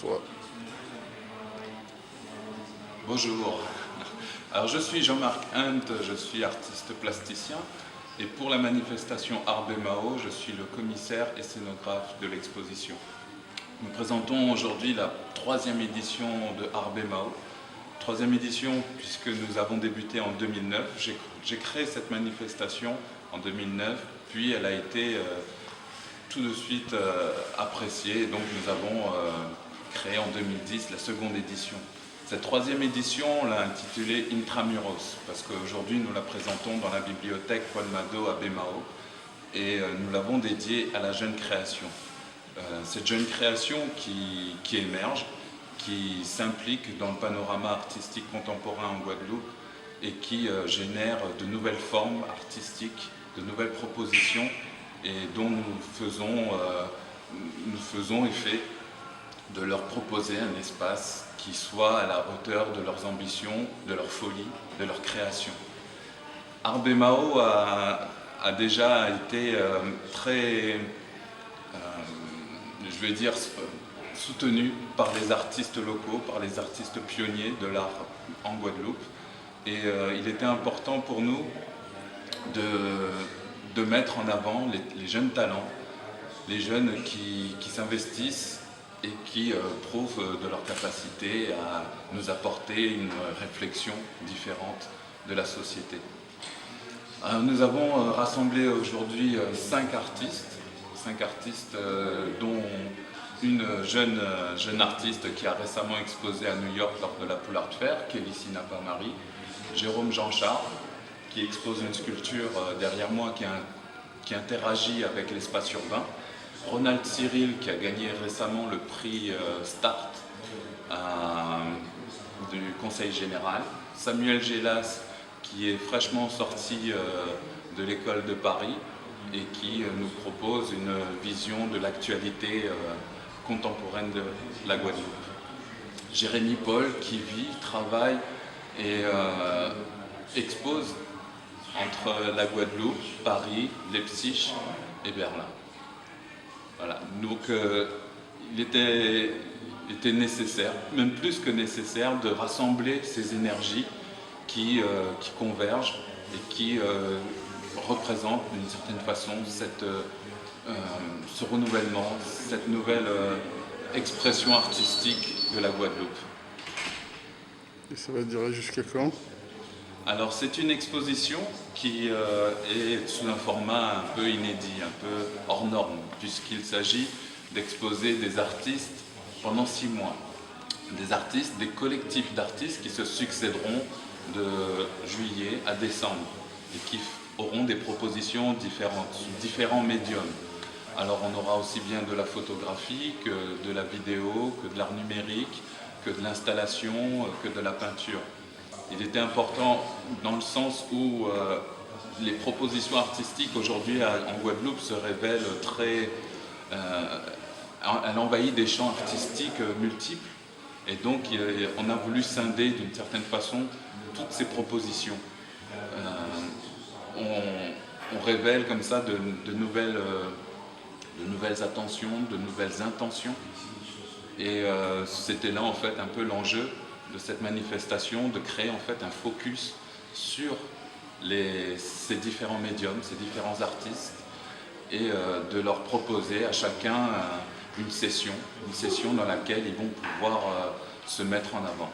Toi. Bonjour, alors je suis Jean-Marc Hunt, je suis artiste plasticien et pour la manifestation Arbemao, je suis le commissaire et scénographe de l'exposition. Nous présentons aujourd'hui la 3e édition de Arbemao. 3e édition puisque nous avons débuté en 2009. J'ai créé cette manifestation en 2009, puis elle a été tout de suite appréciée, donc nous avons créé en 2010 la 2e édition. Cette 3e édition, on l'a intitulée Intramuros, parce qu'aujourd'hui nous la présentons dans la bibliothèque Paul Mado à Bemao, et nous l'avons dédiée à la jeune création. Cette jeune création qui émerge, qui s'implique dans le panorama artistique contemporain en Guadeloupe et qui génère de nouvelles formes artistiques, de nouvelles propositions et dont nous faisons effet de leur proposer un espace qui soit à la hauteur de leurs ambitions, de leur folie, de leur création. Arbemao a déjà été très, je vais dire, soutenu par les artistes locaux, par les artistes pionniers de l'art en Guadeloupe. Et il était important pour nous de mettre en avant les jeunes talents, les jeunes qui s'investissent et qui prouvent de leur capacité à nous apporter une réflexion différente de la société. Nous avons rassemblé aujourd'hui 5 artistes dont une jeune artiste qui a récemment exposé à New York lors de la Pool Art Fair, Kelly Sinapa-Marie, Jérôme Jean-Charles, qui expose une sculpture derrière moi qui interagit avec l'espace urbain, Ronald Cyril qui a gagné récemment le prix Start du Conseil Général, Samuel Gélas qui est fraîchement sorti de l'école de Paris et qui nous propose une vision de l'actualité contemporaine de la Guadeloupe. Jérémy Paul qui vit, travaille et expose entre la Guadeloupe, Paris, Leipzig et Berlin. Voilà. Donc il était nécessaire, même plus que nécessaire, de rassembler ces énergies qui convergent et qui représentent d'une certaine façon ce renouvellement, cette nouvelle expression artistique de la Guadeloupe. Et ça va durer jusqu'à quand? Alors c'est une exposition qui est sous un format un peu inédit, un peu hors norme, puisqu'il s'agit d'exposer des artistes pendant 6 mois. Des artistes, des collectifs d'artistes qui se succéderont de juillet à décembre et qui auront des propositions différentes, sous différents médiums. Alors on aura aussi bien de la photographie que de la vidéo, que de l'art numérique, que de l'installation, que de la peinture. Il était important dans le sens où les propositions artistiques aujourd'hui en Guadeloupe se révèlent très... elle envahit des champs artistiques multiples et donc on a voulu scinder d'une certaine façon toutes ces propositions. On révèle comme ça de nouvelles attentions, de nouvelles intentions et c'était là en fait un peu l'enjeu de cette manifestation, de créer en fait un focus sur ces différents médiums, ces différents artistes et de leur proposer à chacun une session dans laquelle ils vont pouvoir se mettre en avant.